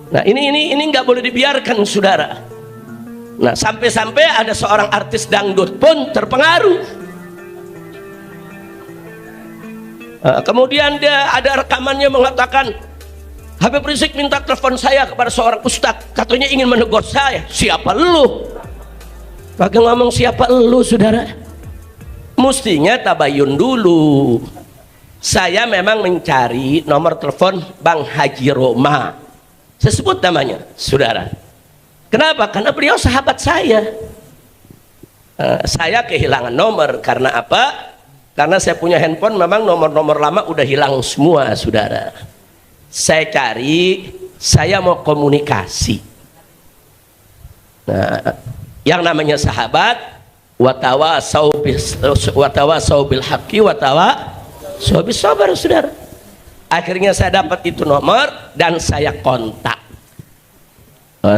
Nah ini nggak boleh dibiarkan saudara. Nah sampai-sampai ada seorang artis dangdut pun terpengaruh. Kemudian dia ada rekamannya mengatakan, Habib Rizik minta telepon saya kepada seorang ustadz, katanya ingin menegur saya. Siapa lu? Pakai ngomong siapa lu saudara? Mestinya tabayun dulu. Saya memang mencari nomor telepon Bang Haji Roma, saya sebut namanya saudara. Kenapa? Karena beliau sahabat saya. Saya kehilangan nomor karena apa? Karena saya punya handphone memang nomor-nomor lama udah hilang semua saudara. Saya cari, saya mau komunikasi. Nah, yang namanya sahabat, watawasau bil haqqi watawasau bis sabar saudara. Akhirnya saya dapat itu nomor dan saya kontak.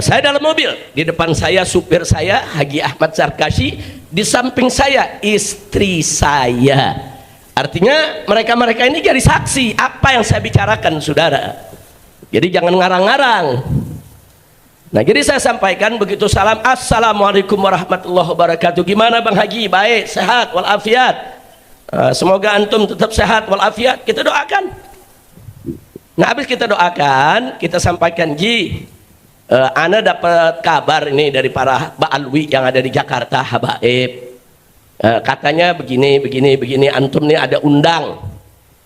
Saya dalam mobil, di depan saya supir saya Haji Ahmad Zarkashi, di samping saya istri saya. Artinya mereka-mereka ini jadi saksi apa yang saya bicarakan saudara. Jadi jangan ngarang-ngarang. Nah jadi saya sampaikan begitu salam, assalamualaikum warahmatullahi wabarakatuh. Gimana Bang Haji? Baik, sehat walafiat. Semoga antum tetap sehat walafiat. Kita doakan. Nah habis kita doakan, kita sampaikan, Ji, ana dapat kabar ini dari para ba'alwi yang ada di Jakarta, habaib. Katanya begini, antum nih ada undang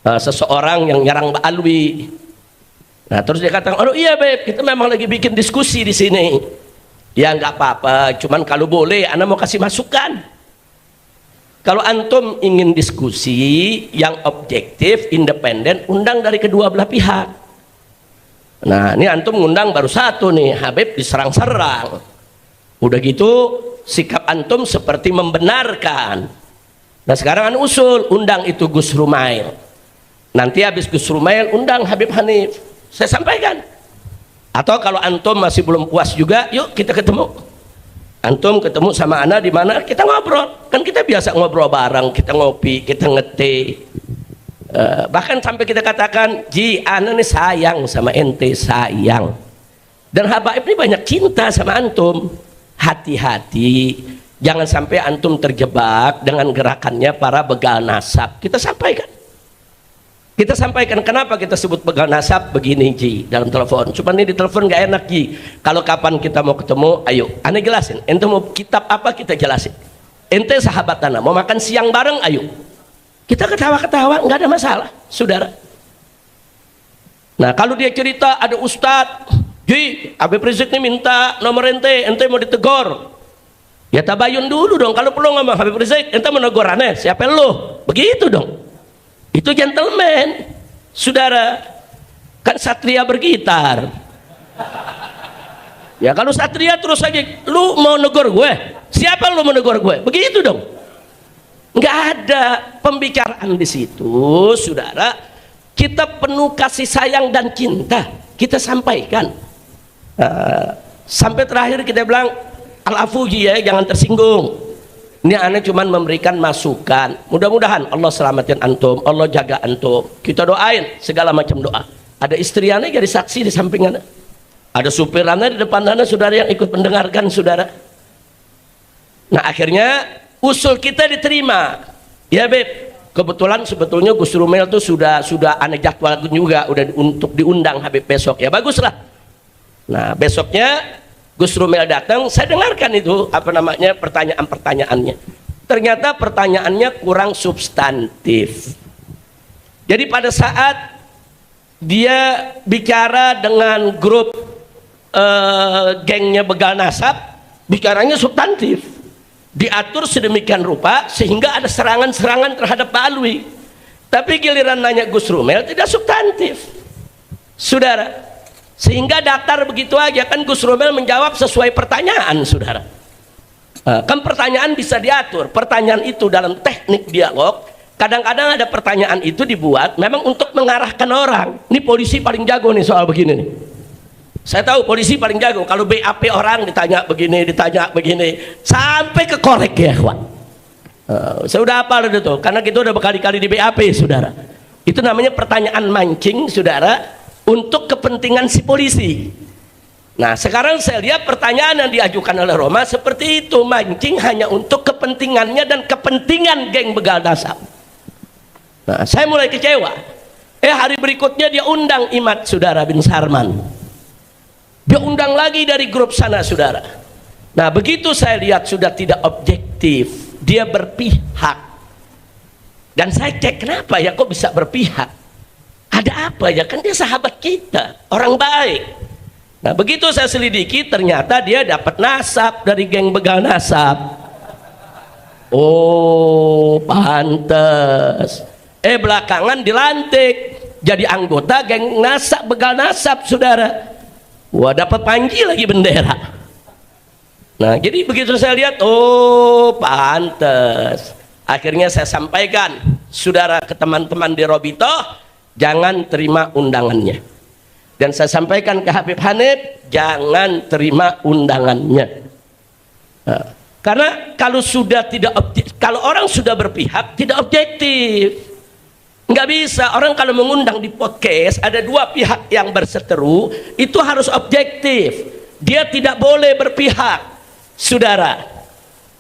seseorang yang nyerang ba'alwi. Nah terus dia katakan, oh iya Beb, kita memang lagi bikin diskusi di sini. Ya nggak apa-apa, cuman kalau boleh ana mau kasih masukan. Kalau antum ingin diskusi yang objektif, independen, undang dari kedua belah pihak. Nah ini antum ngundang baru satu nih, Habib diserang-serang. Udah gitu sikap antum seperti membenarkan. Nah sekarang usul undang itu Gus Rumail. Nanti habis Gus Rumail undang Habib Hanif. Saya sampaikan. Atau kalau antum masih belum puas juga, yuk kita ketemu. Antum ketemu sama ana di mana, kita ngobrol. Kan kita biasa ngobrol bareng, kita ngopi, kita ngete. Bahkan sampai kita katakan, Ji, ana nih sayang sama ente, sayang. Dan habaib ini banyak cinta sama antum. Hati-hati, jangan sampai antum terjebak dengan gerakannya para begal nasab. Kita sampaikan kenapa kita sebut begal nasab begini Ji dalam telepon. Cuma ini di telepon gak enak Ji. Kalau kapan kita mau ketemu, ayo ane jelasin. Ente mau kitab apa kita jelasin. Ente sahabat ana mau makan siang bareng, ayo. Kita ketawa-ketawa nggak ada masalah, saudara. Nah kalau dia cerita ada ustadz, Ji, Habib Rizik ini minta nomor ente mau ditegur. Ya tabayun dulu dong. Kalau perlu ngomong Habib Rizik, ente mau negur aneh, siapa lu? Begitu dong. Itu gentleman, saudara. Kan satria bergitar. Ya kalau satria terus aja, lu mau negur gue? Siapa lu mau negur gue? Begitu dong. Nggak ada pembicaraan di situ, saudara. Kita penuh kasih sayang dan cinta. Kita sampaikan. Sampai terakhir kita bilang, al-afuji ya, jangan tersinggung. Ini aneh cuman memberikan masukan. Mudah-mudahan Allah selamatin antum, Allah jaga antum. Kita doain segala macam doa. Ada istri aneh jadi saksi di samping aneh. Ada supir aneh di depan aneh, saudara, yang ikut mendengarkan saudara. Nah akhirnya usul kita diterima. Ya Beb, kebetulan sebetulnya Gus Rumail tuh sudah aneh jadwal juga udah untuk diundang Habib besok. Ya baguslah. Nah besoknya Gus Rumail datang, saya dengarkan itu pertanyaan-pertanyaannya. Ternyata pertanyaannya kurang substantif. Jadi pada saat dia bicara dengan grup gengnya begal nasab, bicaranya substantif. Diatur sedemikian rupa sehingga ada serangan-serangan terhadap Pak Alwi. Tapi giliran nanya Gus Rumail tidak substantif, saudara. Sehingga datar begitu aja. Kan Gus Rumail menjawab sesuai pertanyaan, saudara. Kan pertanyaan bisa diatur. Pertanyaan itu dalam teknik dialog, kadang-kadang ada pertanyaan itu dibuat memang untuk mengarahkan orang. Ini polisi paling jago nih soal begini nih. Saya tahu polisi paling jago. Kalau BAP orang ditanya begini, sampai ke korek ya, kawan. Saya udah hafal itu, karena kita udah berkali-kali di BAP, saudara. Itu namanya pertanyaan mancing, saudara, untuk kepentingan si polisi. Nah sekarang saya lihat pertanyaan yang diajukan oleh Roma seperti itu, mancing hanya untuk kepentingannya dan kepentingan geng begal nasab. Nah saya mulai kecewa. Hari berikutnya dia undang Imad saudara bin Sarman, dia undang lagi dari grup sana saudara. Nah begitu saya lihat sudah tidak objektif, dia berpihak. Dan saya cek kenapa ya kok bisa berpihak, ada apa ya, kan dia sahabat kita, orang baik. Nah begitu saya selidiki ternyata dia dapat nasab dari geng begal nasab. Oh pantes. Belakangan dilantik jadi anggota geng nasab begal nasab saudara. Wah dapat panji lagi bendera. Nah jadi begitu saya lihat, oh pantes. Akhirnya saya sampaikan saudara ke teman-teman di Robito, jangan terima undangannya. Dan saya sampaikan ke Habib Hanif, jangan terima undangannya. Nah, karena kalau sudah tidak objektif, kalau orang sudah berpihak tidak objektif, nggak bisa. Orang kalau mengundang di podcast ada dua pihak yang berseteru, itu harus objektif. Dia tidak boleh berpihak, saudara.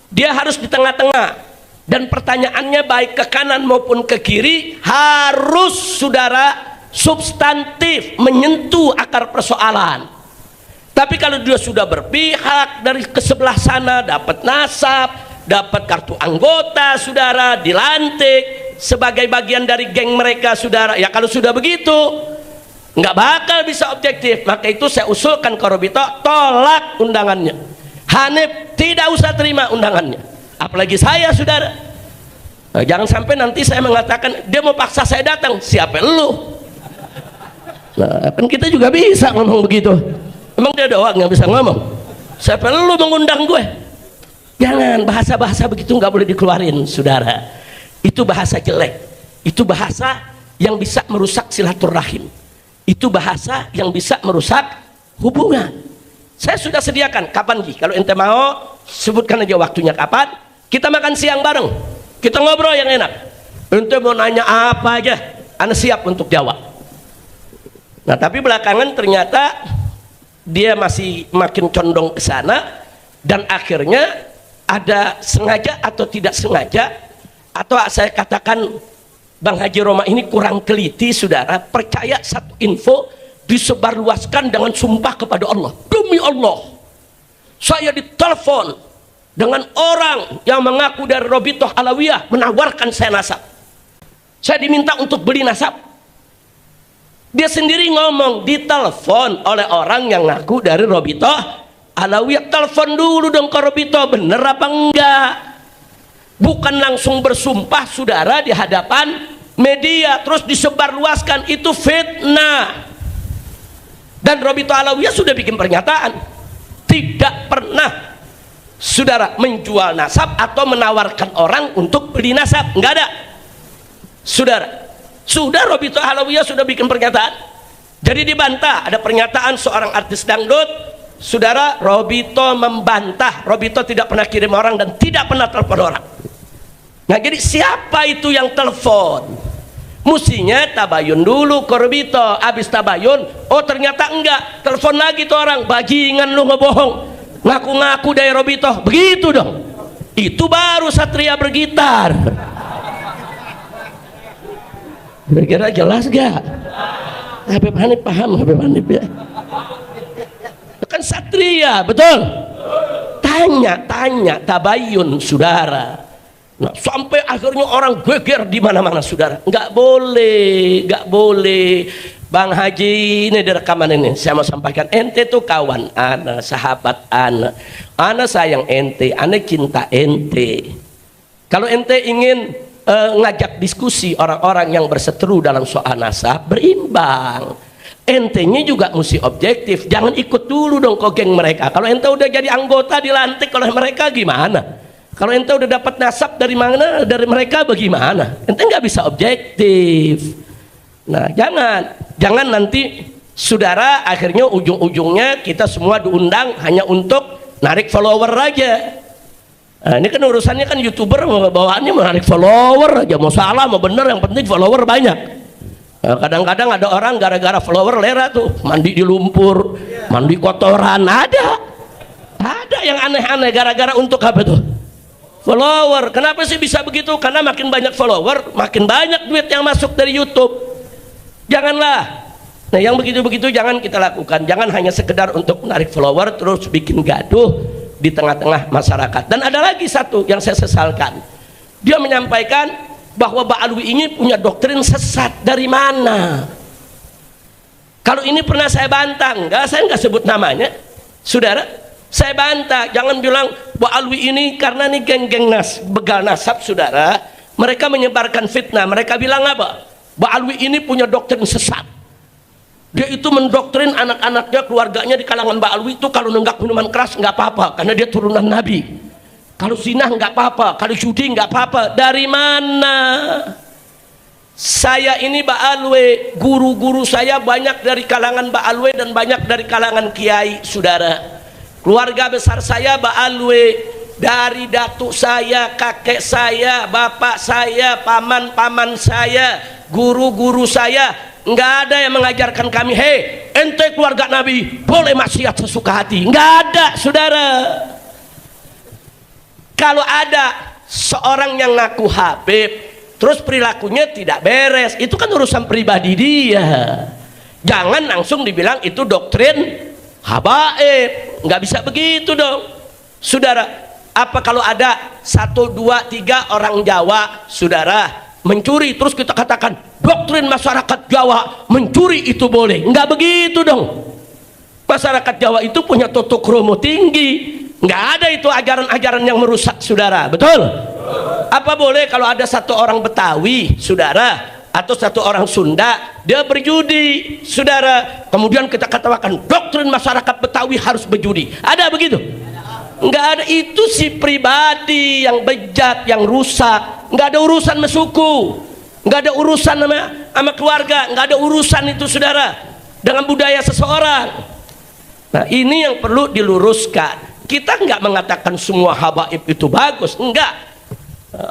Dia harus di tengah-tengah. Dan pertanyaannya baik ke kanan maupun ke kiri harus saudara substantif, menyentuh akar persoalan. Tapi kalau dia sudah berpihak dari ke sebelah sana, dapat nasab, dapat kartu anggota saudara, dilantik sebagai bagian dari geng mereka saudara, ya kalau sudah begitu nggak bakal bisa objektif. Maka itu saya usulkan ke Robito, tolak undangannya. Hanif tidak usah terima undangannya, apalagi saya saudara. Jangan sampai nanti saya mengatakan dia mau paksa saya datang, siapa lu? Nah, kan kita juga bisa ngomong begitu. Emang dia doang yang bisa ngomong? Siapa lu mengundang gue? Jangan, bahasa-bahasa begitu nggak boleh dikeluarin, saudara. Itu bahasa jelek. Itu bahasa yang bisa merusak silaturahim. Itu bahasa yang bisa merusak hubungan. Saya sudah sediakan. Kapan Ji? Kalau ente mau, sebutkan aja waktunya kapan. Kita makan siang bareng. Kita ngobrol yang enak. Ente mau nanya apa aja, ana siap untuk jawab. Nah tapi belakangan ternyata dia masih makin condong ke sana, dan akhirnya ada sengaja atau tidak sengaja, atau saya katakan Bang Haji Roma ini kurang teliti saudara, percaya satu info disebarluaskan dengan sumpah kepada Allah. Demi Allah saya ditelepon dengan orang yang mengaku dari Robitoh Alawiyah menawarkan saya nasab. Saya diminta untuk beli nasab. Dia sendiri ngomong ditelepon oleh orang yang ngaku dari Robitoh Alawiyah. Telepon dulu dong ke Robitoh, bener apa enggak? Bukan langsung bersumpah saudara di hadapan media terus disebarluaskan, itu fitnah. Dan Robitoh Alawiyah sudah bikin pernyataan tidak pernah saudara menjual nasab atau menawarkan orang untuk beli nasab, enggak ada saudara. Sudah Robitoh Alawiyah sudah bikin pernyataan. Jadi dibantah, ada pernyataan seorang artis dangdut saudara, Robitoh membantah, Robitoh tidak pernah kirim orang dan tidak pernah telepon orang. Nah jadi siapa itu yang telepon? Mestinya tabayun dulu ke Robitoh. Habis tabayun, oh ternyata enggak, telepon lagi tuh orang, bajingan lu ngebohong, ngaku-ngaku dari Robitoh, begitu dong. Itu baru satria bergitar. Kira-kira jelas gak? Habib Hanif paham, Habib Hanif ya? Kan satria, betul? Tanya tabayun saudara. Nah, sampai akhirnya orang geger di mana-mana saudara. Nggak boleh. Bang Haji, ini di rekaman ini saya mau sampaikan, ente tuh kawan ana, sahabat ana sayang ente, ana cinta ente. Kalau ente ingin ngajak diskusi orang-orang yang berseteru dalam soal nasab, berimbang. Entenya juga mesti objektif, jangan ikut dulu dong ke geng mereka. Kalau ente udah jadi anggota dilantik oleh mereka gimana? Kalau ente udah dapat nasab dari mana, dari mereka bagaimana? Ente nggak bisa objektif. Nah jangan nanti saudara akhirnya ujung-ujungnya kita semua diundang hanya untuk narik follower aja. Nah, ini kan urusannya kan YouTuber bawaannya menarik follower aja, mau salah mau bener yang penting follower banyak. Kadang-kadang ada orang gara-gara follower lera tuh mandi di lumpur, mandi kotoran, ada yang aneh-aneh gara-gara untuk apa tuh? Follower. Kenapa sih bisa begitu? Karena makin banyak follower makin banyak duit yang masuk dari YouTube. Janganlah. Nah, yang begitu-begitu jangan kita lakukan. Jangan hanya sekedar untuk menarik follower terus bikin gaduh di tengah-tengah masyarakat. Dan ada lagi satu yang saya sesalkan. Dia menyampaikan bahwa Ba'alwi ini punya doktrin sesat. Dari mana? Kalau ini pernah saya bantah, saya nggak sebut namanya, saudara. Saya bantah, jangan bilang Ba'alwi ini karena ini geng-geng begal nasab, saudara. Mereka menyebarkan fitnah. Mereka bilang apa? Ba'alwi ini punya doktrin sesat. Dia itu mendoktrin anak-anaknya, keluarganya di kalangan Ba'alwi itu kalau nenggak minuman keras nggak apa-apa karena dia turunan Nabi. Kalau zina nggak apa-apa, kalau judi nggak apa-apa. Dari mana? Saya ini Ba'alwi, guru-guru saya banyak dari kalangan Ba'alwi dan banyak dari kalangan kiai, saudara. Keluarga besar saya Ba'alwi, dari datuk saya, kakek saya, bapak saya, paman-paman saya, guru-guru saya. Nggak ada yang mengajarkan kami, hei ente keluarga Nabi boleh maksiat sesuka hati. Nggak ada, saudara. Kalau ada seorang yang ngaku Habib terus perilakunya tidak beres, itu kan urusan pribadi dia. Jangan langsung dibilang itu doktrin habaib. Nggak bisa begitu dong, saudara. Apa kalau ada 1, 2, 3 orang Jawa, saudara, mencuri terus kita katakan doktrin masyarakat Jawa mencuri itu boleh? Nggak begitu dong. Masyarakat Jawa itu punya tutuk kromo tinggi. Nggak ada itu ajaran-ajaran yang merusak, saudara. Betul? Apa boleh kalau ada satu orang Betawi, saudara, atau satu orang Sunda, dia berjudi, saudara, kemudian kita katakan doktrin masyarakat Betawi harus berjudi? Ada begitu? Nggak ada. Itu si pribadi yang bejat, yang rusak. Nggak ada urusan sama suku, nggak ada urusan sama keluarga, nggak ada urusan itu, saudara, dengan budaya seseorang. Nah, ini yang perlu diluruskan. Kita nggak mengatakan semua habaib itu bagus, enggak.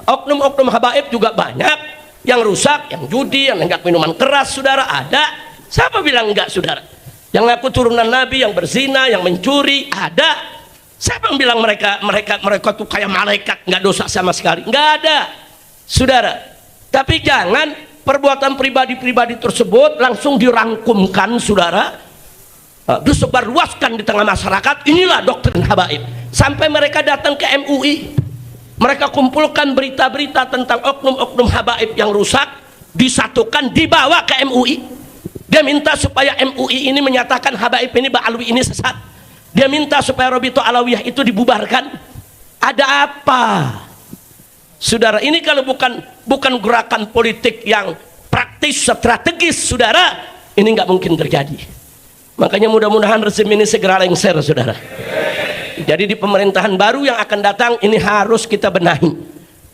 Oknum-oknum habaib juga banyak yang rusak, yang judi, yang nenggak minuman keras, saudara, ada. Siapa bilang enggak, saudara? Yang ngaku turunan Nabi, yang berzina, yang mencuri, ada. Siapa yang bilang mereka tuh kayak malaikat, nggak dosa sama sekali? Nggak ada, saudara. Tapi jangan perbuatan pribadi-pribadi tersebut langsung dirangkumkan, saudara, disebarluaskan di tengah masyarakat. Inilah doktrin habaib. Sampai mereka datang ke MUI, mereka kumpulkan berita-berita tentang oknum-oknum habaib yang rusak, disatukan, dibawa ke MUI. Dia minta supaya MUI ini menyatakan habaib ini, Ba'alwi ini sesat. Dia minta supaya Robito Alawiyah itu dibubarkan. Ada apa, saudara? Ini kalau bukan gerakan politik yang praktis, strategis, saudara, ini nggak mungkin terjadi. Makanya mudah-mudahan rezim ini segera lengser, saudara. Jadi di pemerintahan baru yang akan datang ini harus kita benahi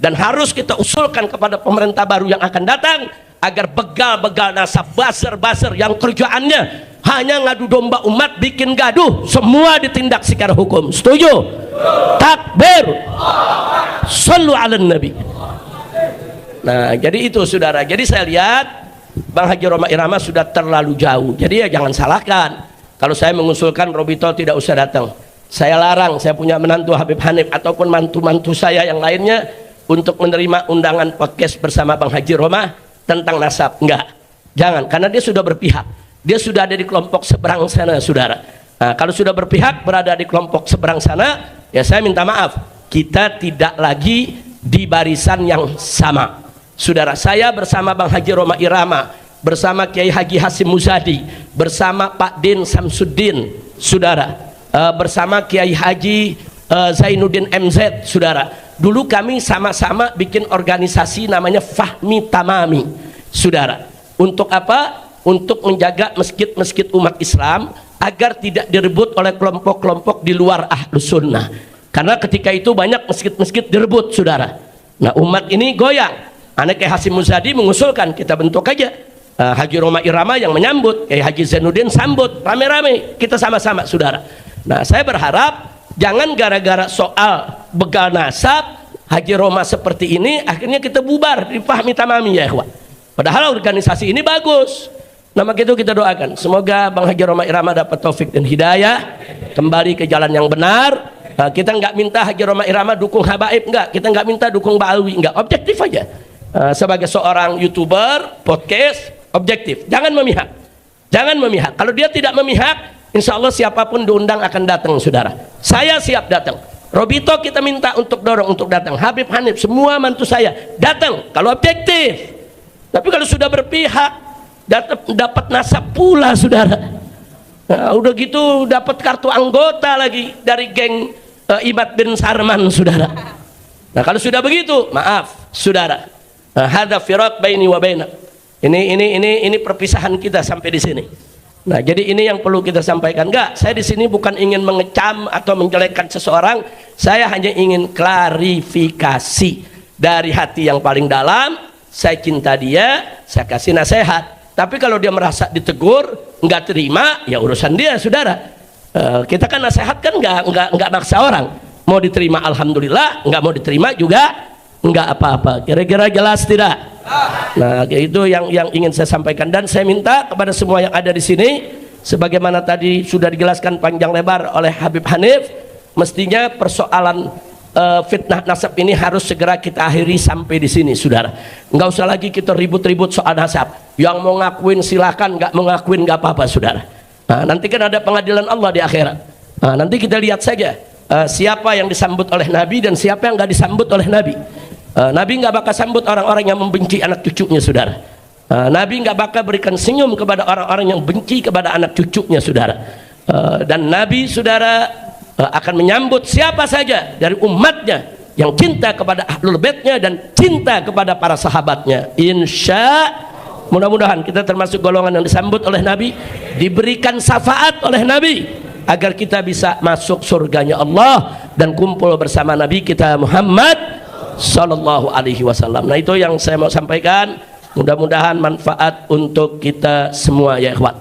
dan harus kita usulkan kepada pemerintah baru yang akan datang agar begal-begal nasab, buzzer-buzzer yang kerjaannya hanya ngadu domba umat, bikin gaduh, semua ditindak secara hukum. Setuju? Takbir. Shallu ala nabi. Nah, jadi itu, saudara. Jadi saya lihat Bang Haji Roma Irama sudah terlalu jauh. Jadi ya jangan salahkan kalau saya mengusulkan Robito tidak usah datang. Saya larang, saya punya menantu Habib Hanif ataupun mantu-mantu saya yang lainnya untuk menerima undangan podcast bersama Bang Haji Roma tentang nasab. Enggak, jangan, karena dia sudah berpihak. Dia sudah ada di kelompok seberang sana, saudara. Nah, kalau sudah berpihak berada di kelompok seberang sana, ya saya minta maaf, kita tidak lagi di barisan yang sama, saudara. Saya bersama Bang Haji Roma Irama, bersama Kiai Haji Hasim Muzadi, bersama Pak Din Samsuddin, saudara, bersama Kiai Haji Zainuddin MZ, saudara. Dulu kami sama-sama bikin organisasi namanya Fahmi Tamami, saudara. Untuk apa? Untuk menjaga masjid-masjid umat Islam agar tidak direbut oleh kelompok-kelompok di luar Ahlus Sunnah. Karena ketika itu banyak masjid-masjid direbut, saudara. Nah, umat ini goyang. Anak Kiai Hasim Muzadi mengusulkan kita bentuk aja Haji Roma Irama yang menyambut, Kiai Haji Zainuddin sambut, rame-rame, kita sama-sama, saudara. Nah, saya berharap jangan gara-gara soal begal nasab Haji Roma seperti ini akhirnya kita bubar di Fahmi Tamami, ya ikhwan. Padahal organisasi ini bagus. Nah, maka itu kita doakan semoga Bang Haji Roma Irama dapat taufik dan hidayah, kembali ke jalan yang benar. Kita nggak minta Haji Roma Irama dukung habaib, enggak. Kita nggak minta dukung Mbak Alwi, enggak. Objektif aja. Sebagai seorang YouTuber, podcast, objektif. Jangan memihak. Jangan memihak. Kalau dia tidak memihak, insya Allah siapapun diundang akan datang, saudara. Saya siap datang. Robito kita minta untuk dorong untuk datang. Habib Hanif, semua mantu saya datang. Kalau objektif. Tapi kalau sudah berpihak, dapat nasab pula, saudara. Nah, udah gitu dapat kartu anggota lagi dari geng Imad bin Sarman, saudara. Nah, kalau sudah begitu, maaf, saudara. Hadza firaq baini wa bainak. Ini perpisahan kita sampai di sini. Nah, jadi ini yang perlu kita sampaikan. Enggak, saya di sini bukan ingin mengecam atau menjelekkan seseorang. Saya hanya ingin klarifikasi dari hati yang paling dalam. Saya cinta dia, saya kasih nasihat. Tapi kalau dia merasa ditegur, nggak terima, ya urusan dia, saudara. Kita kan nasihat kan nggak maksa orang. Mau diterima alhamdulillah, nggak mau diterima juga nggak apa-apa. Kira-kira jelas tidak? Nah, itu yang ingin saya sampaikan, dan saya minta kepada semua yang ada di sini, sebagaimana tadi sudah dijelaskan panjang lebar oleh Habib Hanif, mestinya persoalan fitnah nasab ini harus segera kita akhiri sampai di sini, saudara. Nggak usah lagi kita ribut-ribut soal nasab. Yang mau ngakuin silakan, nggak mau ngakuin nggak apa-apa, saudara. Nah, nanti kan ada pengadilan Allah di akhirat. Nah, nanti kita lihat saja siapa yang disambut oleh Nabi dan siapa yang nggak disambut oleh Nabi. Nabi nggak bakal sambut orang-orang yang membenci anak cucunya, saudara. Nabi nggak bakal berikan senyum kepada orang-orang yang benci kepada anak cucunya, saudara. Dan Nabi, saudara, akan menyambut siapa saja dari umatnya yang cinta kepada ahlul baitnya dan cinta kepada para sahabatnya. Mudah-mudahan kita termasuk golongan yang disambut oleh Nabi, diberikan syafaat oleh Nabi, agar kita bisa masuk surganya Allah dan kumpul bersama Nabi kita Muhammad Sallallahu Alaihi Wasallam. Nah, itu yang saya mau sampaikan. Mudah-mudahan manfaat untuk kita semua, ya ikhwan.